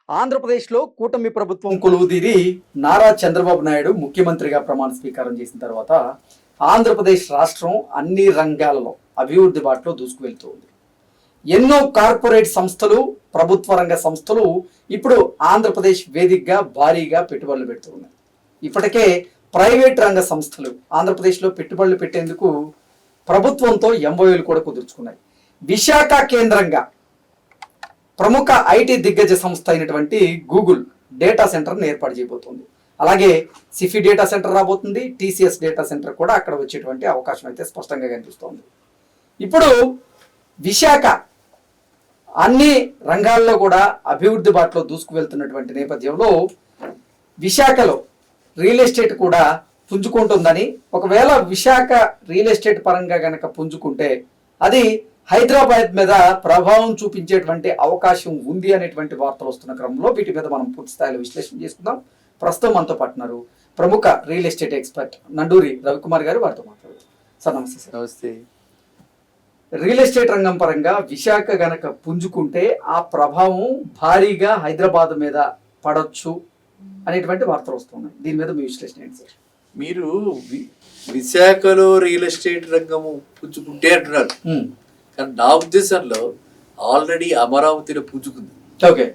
ఆంధ్రప్రదేశ్లో కూటమి ప్రభుత్వం కొలువుదీరి నారా చంద్రబాబు నాయుడు ముఖ్యమంత్రిగా ప్రమాణ స్వీకారం చేసిన తర్వాత ఆంధ్రప్రదేశ్ రాష్ట్రం అన్ని రంగాలలో అభివృద్ధి బాటలో దూసుకువెళ్తూ ఉంది. ఎన్నో కార్పొరేట్ సంస్థలు, ప్రభుత్వ రంగ సంస్థలు ఇప్పుడు ఆంధ్రప్రదేశ్ వేదికగా భారీగా పెట్టుబడులు పెడుతూ ఉన్నాయి. ఇప్పటికే ప్రైవేట్ రంగ సంస్థలు ఆంధ్రప్రదేశ్లో పెట్టుబడులు పెట్టేందుకు ప్రభుత్వంతో ఎంఓయూలు కూడా కుదుర్చుకున్నాయి. విశాఖ కేంద్రంగా ప్రముఖ ఐటీ దిగ్గజ సంస్థ అయినటువంటి గూగుల్ డేటా సెంటర్ని ఏర్పాటు చేయబోతుంది. అలాగే సిఫీ డేటా సెంటర్ రాబోతుంది, టీసీఎస్ డేటా సెంటర్ కూడా అక్కడ వచ్చేటువంటి అవకాశం అయితే స్పష్టంగా కనిపిస్తోంది. ఇప్పుడు విశాఖ అన్ని రంగాల్లో కూడా అభివృద్ధి బాటలో దూసుకు వెళ్తున్నటువంటి నేపథ్యంలో విశాఖలో రియల్ ఎస్టేట్ కూడా పుంజుకుంటుందని, ఒకవేళ విశాఖ రియల్ ఎస్టేట్ పరంగా గనక పుంజుకుంటే అది హైదరాబాద్ మీద ప్రభావం చూపించేటువంటి అవకాశం ఉంది అనేటువంటి వార్తలు వస్తున్న క్రమంలో వీటి మీద మనం పూర్తి స్థాయిలో విశ్లేషణ చేసుకుందాం. ప్రస్తుతం మనతో పాటున్నారు ప్రముఖ real estate expert Nanduri Ravikumar గారు. వారితో మాట్లాడుతారు. సార్ నమస్తే. సార్ నమస్తే. రియల్ ఎస్టేట్ రంగం పరంగా విశాఖ గనక పుంజుకుంటే ఆ ప్రభావం భారీగా హైదరాబాద్ మీద పడొచ్చు అనేటువంటి వార్తలు వస్తున్నాయి. దీని మీద మీ విశ్లేషణ ఏంటి సార్? మీరు విశాఖలో రియల్ ఎస్టేట్ రంగము పుంజుకుంటే అంటున్నారు, కానీ నా ఉద్దేశంలో ఆల్రెడీ అమరావతిలో పుంజుకుంది. ఓకే,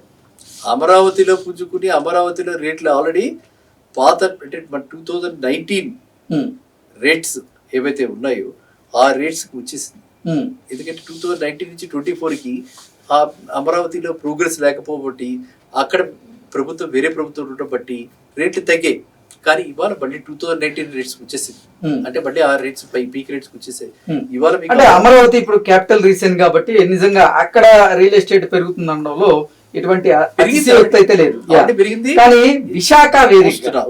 అమరావతిలో పుంజుకుని అమరావతిలో రేట్లు ఆల్రెడీ పాత అంటే మన 2019 రేట్స్ ఏవైతే ఉన్నాయో ఆ రేట్స్కి వచ్చేసింది. ఎందుకంటే 2019 నుంచి 24కి ఆ అమరావతిలో ప్రోగ్రెస్ లేకపోబట్టి అక్కడ ప్రభుత్వం వేరే ప్రభుత్వం ఉండటం బట్టి రేట్లు తగ్గాయి. కానీ ఇవాళ మళ్ళీ 2019 రేట్స్ వచ్చేసింది, అంటే మళ్ళీ ఆ రేట్స్ పీక్ రేట్స్ వచ్చేసాయి. ఇవాళ అంటే అమరావతి ఇప్పుడు క్యాపిటల్ రీజన్ కాబట్టి నిజంగా అక్కడ రియల్ ఎస్టేట్ పెరుగుతుంది అనడంలో ఎటువంటి అయితే లేదు, పెరిగింది. కానీ విశాఖ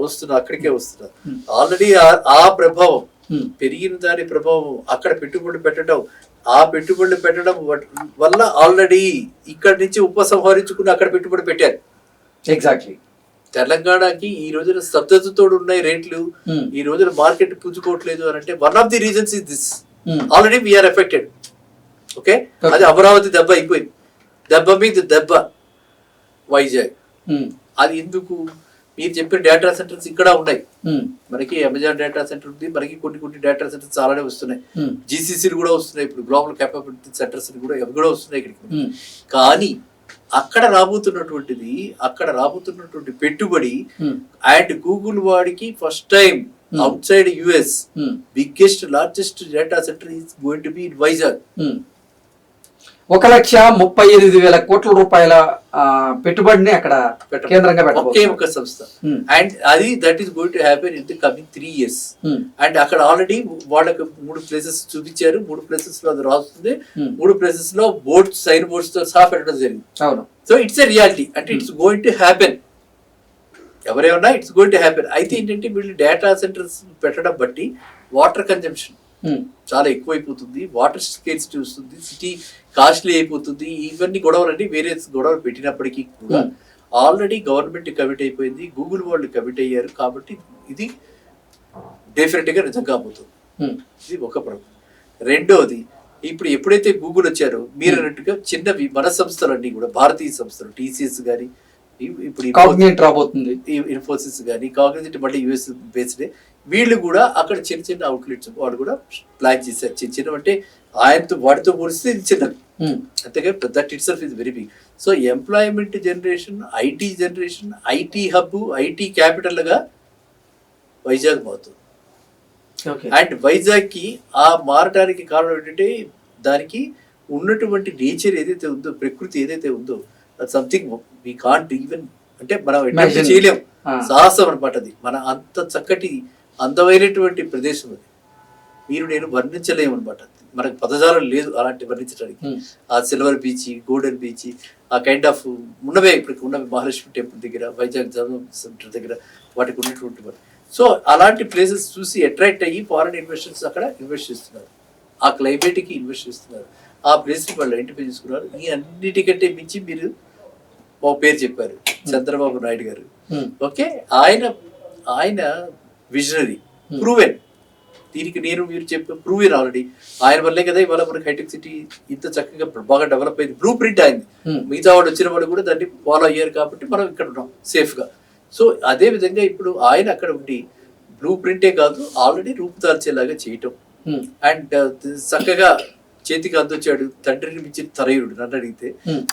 వస్తున్నా అక్కడికే వస్తున్నా. ఆల్రెడీ ఆ ప్రభావం పెరిగిన దాని ప్రభావం అక్కడ పెట్టుబడులు పెట్టడం, ఆ పెట్టుబడులు పెట్టడం వల్ల ఆల్రెడీ ఇక్కడ నుంచి ఉపసంహరించుకుని అక్కడ పెట్టుబడి పెట్టారు. ఎగ్జాక్ట్లీ. తెలంగాణకి ఈ రోజున స్తబ్దతతో ఉన్నాయి రేట్లు, ఈ రోజున మార్కెట్ పుంజుకోవట్లేదు అని అంటే one of the reasons is this. Already we are affected. Okay, అది అమరావతి దెబ్బ అయిపోయింది. దెబ్బ మీద దెబ్బ వైజాగ్. అది ఎందుకు? మీరు చెప్పిన డేటా సెంటర్స్ ఇక్కడ ఉన్నాయి. మనకి అమెజాన్ డేటా సెంటర్ ఉంది, మనకి కొన్ని డేటా సెంటర్స్ చాలానే వస్తున్నాయి. జీసీసీలు కూడా వస్తున్నాయి, ఇప్పుడు గ్లోబల్ క్యాపబిలిటీ సెంటర్స్ కూడా అవి కూడా వస్తున్నాయి ఇక్కడికి. కానీ అక్కడ రాబోతున్నటువంటి పెట్టుబడి అండ్ గూగుల్ వాడికి first time out side US biggest largest data centre is going to be in Vizag. 1,38,000 కోట్ల రూపాయల పెట్టుబడిని అక్కడ కేంద్రంగా ఒకే ఒక సంస్థ. అండ్ అది that is going to happen in the coming 3 years. And అక్కడ ఆల్రెడీ వాళ్ళకి 3 ప్లేసెస్ చూపించారు. 3 ప్లేసెస్ లో అది రాస్తుంది. 3 ప్లేసెస్ లో బోర్డ్స్, సైన్ బోర్డ్స్ తో సహా పెట్టడం జరిగింది. సో ఇట్స్ ఎ రియాలిటీ, అంటే ఇట్స్ గోయింగ్ టు హ్యాపెన్. ఎవరేమన్నా ఇట్స్ గోయింగ్ టు హ్యాపెన్. అయితే ఏంటంటే వీళ్ళు డేటా సెంటర్స్ పెట్టడం బట్టి వాటర్ కన్జంప్షన్ చాలా ఎక్కువైపోతుంది, వాటర్ స్కేర్సిటీ వస్తుంది, సిటీ కాస్ట్లీ అయిపోతుంది. ఇవన్నీ గొడవలన్నీ వేరే గొడవలు పెట్టినప్పటికీ కూడా ఆల్రెడీ గవర్నమెంట్ కమిట్ అయిపోయింది, గూగుల్ వాళ్ళు కమిట్ అయ్యారు. కాబట్టి ఇది డెఫినెట్ గా నిజం కాబోతుంది. ఇది ఒక ప్రాబ్లం. రెండోది, ఇప్పుడు ఎప్పుడైతే గూగుల్ వచ్చారో మీరు అన్నట్టుగా చిన్నవి మన సంస్థలన్నీ కూడా భారతీయ సంస్థలు, టీసీఎస్ కానీ, ఇప్పుడు ఇన్ఫోసిస్ కానీ, కాగ్నిజెంట్ మళ్ళీ యూఎస్ బేస్డ్, వీళ్ళు కూడా అక్కడ చిన్న అవుట్లెట్స్ వాళ్ళు కూడా ప్లాన్ చేశారు. చిన్న అంటే ఆయనతో వాటితో పోలిస్తే ఇది చిన్నది, అంతేగా that itself is very big. So employment generation, IT generation, IT hub, IT capital గా వైజాగ్ మారుతుంది. అండ్ వైజాగ్ కి ఆ మారడానికి కారణం ఏంటంటే దానికి ఉన్నటువంటి నేచర్ ఏదైతే ఉందో, ప్రకృతి ఏదైతే ఉందో, సంథింగ్ వి కాంట్ ఈవెన్, అంటే మనం ఎట్లా చేయలేం, సాహసం అనమాట. అది మన అంత చక్కటి అందమైనటువంటి ప్రదేశం అది మీరు నేను వర్ణించలేము అనమాట. మనకు పదజాలం లేదు అలాంటి వర్ణించడానికి. ఆ సిల్వర్ బీచ్, గోల్డెన్ బీచ్, ఆ కైండ్ ఆఫ్ ఉన్నవే ఇప్పుడు ఉన్నవి మహాలక్ష్మి టెంపుల్ దగ్గర, వైజాగ్ జర్నల్ సెంటర్ దగ్గర వాటికి ఉన్నటువంటి. సో అలాంటి ప్లేసెస్ చూసి అట్రాక్ట్ అయ్యి ఫారెన్ ఇన్వెస్టర్స్ అక్కడ ఇన్వెస్ట్ చేస్తున్నారు, ఆ క్లైమేట్కి ఇన్వెస్ట్ చేస్తున్నారు, ఆ ప్లేస్ని వాళ్ళు ఐడెంటిఫై చేసుకున్నారు. ఈ అన్నిటికంటే మించి మీరు ఒక పేరు చెప్పారు, చంద్రబాబు నాయుడు గారు. ఓకే, ఆయన విజనరీ, ప్రూవెన్. దీనికి నేను మీరు చెప్పే ప్రూవ్ ఆల్రెడీ ఆయన వల్లే కదా ఇవాళ మనకి హైటెక్ సిటీ ఇంత చక్కగా బాగా డెవలప్ అయింది, బ్లూ ప్రింట్ అయింది. మిగతా వాళ్ళు వచ్చిన వాళ్ళు కూడా దాన్ని ఫాలో అయ్యారు కాబట్టి మనం ఇక్కడ ఉన్నాం సేఫ్ గా. సో అదే విధంగా ఇప్పుడు ఆయన అక్కడ ఉండి బ్లూ ప్రింటే కాదు ఆల్రెడీ రూపుదాల్చేలాగా చేయటం అండ్ చక్కగా చేతికి అందొచ్చాడు. తండ్రిని మించిన తనయుడు నన్ను అడిగితే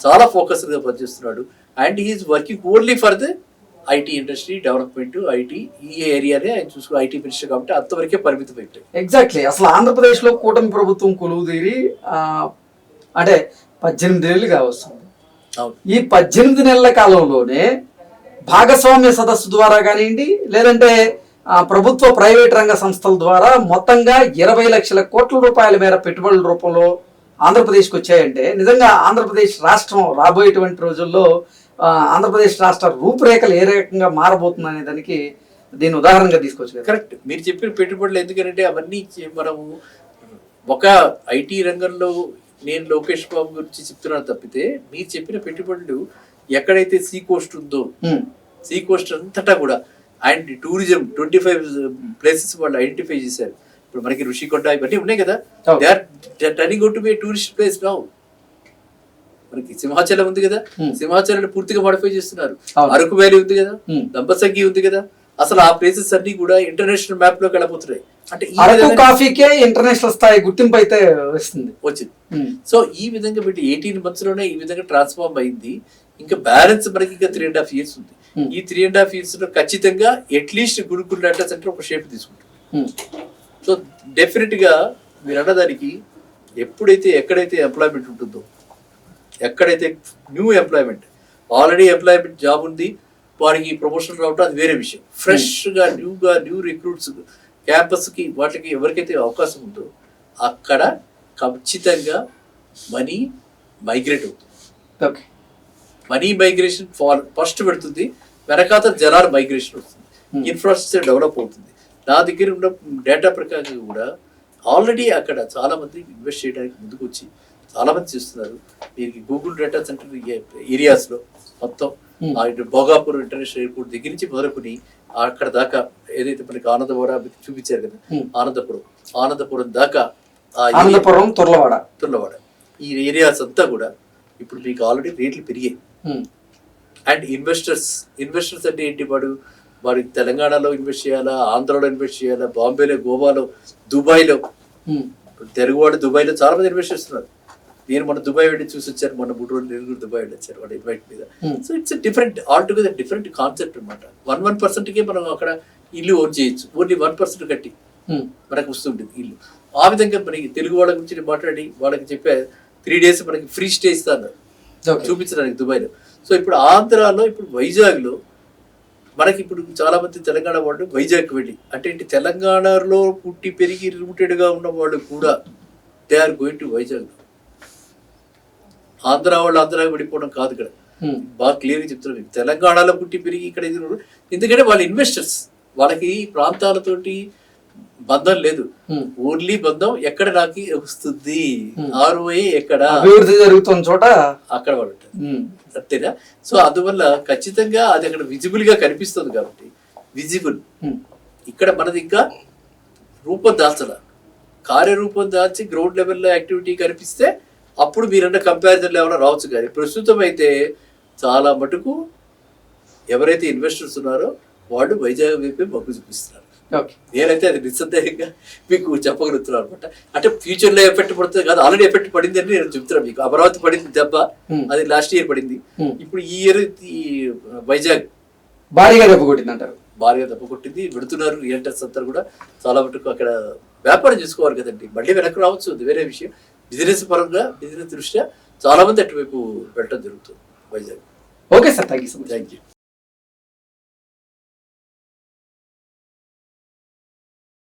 చాలా ఫోకస్ గా పనిచేస్తున్నాడు. And he is working only for the IT industry development, IT ఈ ఏరియానే ఆయన చూసుకో, ఐటీ మినిస్టర్ కాబట్టి అంతవరకే పరిమితం అయిపోయి. ఎగ్జాక్ట్లీ. అసలు ఆంధ్రప్రదేశ్ లో కూటమి ప్రభుత్వం కొలువుదీరి అంటే 18 ఏళ్ళు కావస్తుంది. ఈ 18 నెలల కాలంలోనే భాగస్వామ్య సదస్సు ద్వారా కానివ్వండి, లేదంటే ప్రభుత్వ ప్రైవేట్ రంగ సంస్థల ద్వారా మొత్తంగా 20 లక్షల కోట్ల రూపాయల మేర పెట్టుబడుల రూపంలో ఆంధ్రప్రదేశ్కి వచ్చాయంటే నిజంగా ఆంధ్రప్రదేశ్ రాష్ట్రం రాబోయేటువంటి రోజుల్లో ఆంధ్రప్రదేశ్ రాష్ట్ర రూపురేఖలు ఏ రకంగా మారబోతుంది అనే దానికి దీన్ని ఉదాహరణగా తీసుకోవచ్చు. కరెక్ట్, మీరు చెప్పిన పెట్టుబడులు ఎందుకంటే అవన్నీ మనము ఒక ఐటీ రంగంలో నేను లోకేష్ బాబు గురించి చెప్తున్నాను తప్పితే మీరు చెప్పిన పెట్టుబడులు ఎక్కడైతే సీ కోస్ట్ ఉందో సీ కోస్ట్ అంతటా కూడా అండ్ టూరిజం 25 ప్లేసెస్ వాళ్ళు ఐడెంటిఫై చేశారు. ఇప్పుడు మనకి ఋషికొండ ఇవన్నీ ఉన్నాయి కదా, they are turning out to be tourist place now. మనకి సింహాచలం ఉంది కదా, సింహాచలం పూర్తిగా మాడిఫై చేస్తున్నారు. అరకు వ్యాలీ ఉంది కదా, దంపసంగి ఉంది కదా, అసలు ఆ ప్లేసెస్ అన్ని కూడా ఇంటర్నేషనల్ మ్యాప్ లోకి వెళ్ళబోతున్నాయి. అంటే కాఫీకే ఇంటర్నేషనల్ స్థాయి గుర్తింపు అయితే వచ్చింది. సో ఈ విధంగా పెట్టి 18 months లోనే ఈ విధంగా ట్రాన్స్ఫార్మ్ అయింది. ఇంకా బ్యాలెన్స్ మనకి ఇంకా 3.5 years ఉంది. ఈ 3.5 years లో ఖచ్చితంగా అట్లీస్ట్ గురుకుల డేటా సెంటర్ ఒక షేప్ తీసుకుంటుంది. సో డెఫినెట్ గా మీరు అన్నదానికి ఎక్కడైతే ఎంప్లాయ్మెంట్ ఉంటుందో, ఎక్కడైతే new employment already employment job ఉంది వారికి ప్రమోషన్ రావడం అది వేరే విషయం. ఫ్రెష్ గా న్యూ రిక్రూట్స్ క్యాంపస్ కి వాటికి ఎవరికైతే అవకాశం ఉందో అక్కడ ఖచ్చితంగా మనీ మైగ్రేట్ అవుతుంది. మనీ మైగ్రేషన్ ఫస్ట్ పెడుతుంది, వెనకాత జనాల మైగ్రేషన్ వస్తుంది, ఇన్ఫ్రాస్ట్రక్చర్ డెవలప్ అవుతుంది. నా దగ్గర ఉన్న డేటా ప్రకారం కూడా ఆల్రెడీ అక్కడ చాలా మంది ఇన్వెస్ట్ చేయడానికి ముందుకు వచ్చి చాలా మంది చేస్తున్నారు. దీనికి గూగుల్ డేటా సెంటర్ ఏరియాస్ లో మొత్తం భోగాపూర్ ఇంటర్నేషనల్ ఎయిర్పోర్ట్ దగ్గర నుంచి మొదలుకొని అక్కడ దాకా ఏదైతే మనకి ఆనందవరం చూపించారు కదా, ఆనందపురం దాకా తుర్లవాడ ఈ ఏరియాస్ అంతా కూడా ఇప్పుడు మీకు ఆల్రెడీ రేట్లు పెరిగాయి. అండ్ ఇన్వెస్టర్స్ అంటే ఏంటి, వాడు తెలంగాణలో ఇన్వెస్ట్ చేయాలా, ఆంధ్రలో ఇన్వెస్ట్ చేయాలా, బాంబేలో, గోవాలో, దుబాయ్లో, తెలుగువాడు దుబాయ్లో చాలా మంది ఇన్వెస్ట్ చేస్తున్నారు. నేను మన దుబాయ్ వెళ్ళి చూసి వచ్చాను, మొన్న 3 రోజులు నేను కూడా దుబాయ్ వెళ్ళి వచ్చాను వాడు ఇన్వైట్ మీద. So it's different all together different concept అనమాట. 1% మనం అక్కడ ఇల్లు ఓన్ చేయొచ్చు, ఓన్లీ 1% కట్టి మనకు వస్తుంటుంది ఇల్లు. ఆ విధంగా మనకి తెలుగు వాళ్ళ గురించి మాట్లాడి వాళ్ళకి చెప్పే 3 days మనకి ఫ్రీ స్టే ఇస్తాను చూపించడానికి దుబాయ్లో. సో ఇప్పుడు ఆంధ్రాలో, ఇప్పుడు వైజాగ్లో మనకి ఇప్పుడు చాలా మంది తెలంగాణ వాళ్ళు వైజాగ్ వెళ్ళి అంటే ఏంటి, తెలంగాణలో పుట్టి పెరిగి రూటెడ్గా ఉన్న వాళ్ళు కూడా they are going to Vizag. Andhra వాళ్ళు ఆంధ్రాకి వెళ్ళిపోవడం కాదు, ఇక్కడ బాగా క్లియర్గా చెప్తున్నారు. తెలంగాణలో పుట్టి పెరిగి ఇక్కడ ఎందుకంటే వాళ్ళ ఇన్వెస్టర్స్, వాళ్ళకి ప్రాంతాలతోటి బంధం లేదు, ఓన్లీ బంధం ఎక్కడ నాకు వస్తుంది, ROI ఎక్కడ అభివృద్ధి జరుగుతున్న చోట అక్కడ వాళ్ళు అంతేనా. సో అందువల్ల ఖచ్చితంగా అది అక్కడ విజిబుల్ గా కనిపిస్తుంది కాబట్టి విజిబుల్ ఇక్కడ మనది ఇంకా రూపం దాల్చాల, కార్యరూపం దాల్చి గ్రౌండ్ లెవెల్లో యాక్టివిటీ కనిపిస్తే అప్పుడు మీరన్న కంపారిజన్లో ఏమైనా రావచ్చు. కానీ ప్రస్తుతం అయితే చాలా మటుకు ఎవరైతే ఇన్వెస్టర్స్ ఉన్నారో వాళ్ళు వైజాగ్ వైపే మొగ్గు చూపిస్తున్నారు. నేనైతే అది నిస్సందేహంగా మీకు చెప్పగలుగుతున్నాను అనమాట. అంటే ఫ్యూచర్ లో ఎఫెక్ట్ పడుతుంది కాదు, ఆల్రెడీ ఎఫెక్ట్ పడింది అని నేను చెప్తున్నాను మీకు. అమరావతి పడింది దెబ్బ, అది లాస్ట్ ఇయర్ పడింది. ఇప్పుడు ఈ ఇయర్ వైజాగ్ భారీగా దెబ్బ కొట్టింది అంటారు. భారీగా దెబ్బ కొట్టింది. పెడుతున్నారు రియల్టర్స్ అంతా కూడా చాలా మటుకు అక్కడ వ్యాపారం చేసుకోవాలి కదండి, మళ్ళీ వెనక్కి రావచ్చు, అది వేరే విషయం. బిజినెస్ పరంగా, బిజినెస్ దృష్ట్యా చాలా మంది అటువైపు వెళ్ళడం జరుగుతుంది Vizag. Okay sir, thank you so much. Thank you.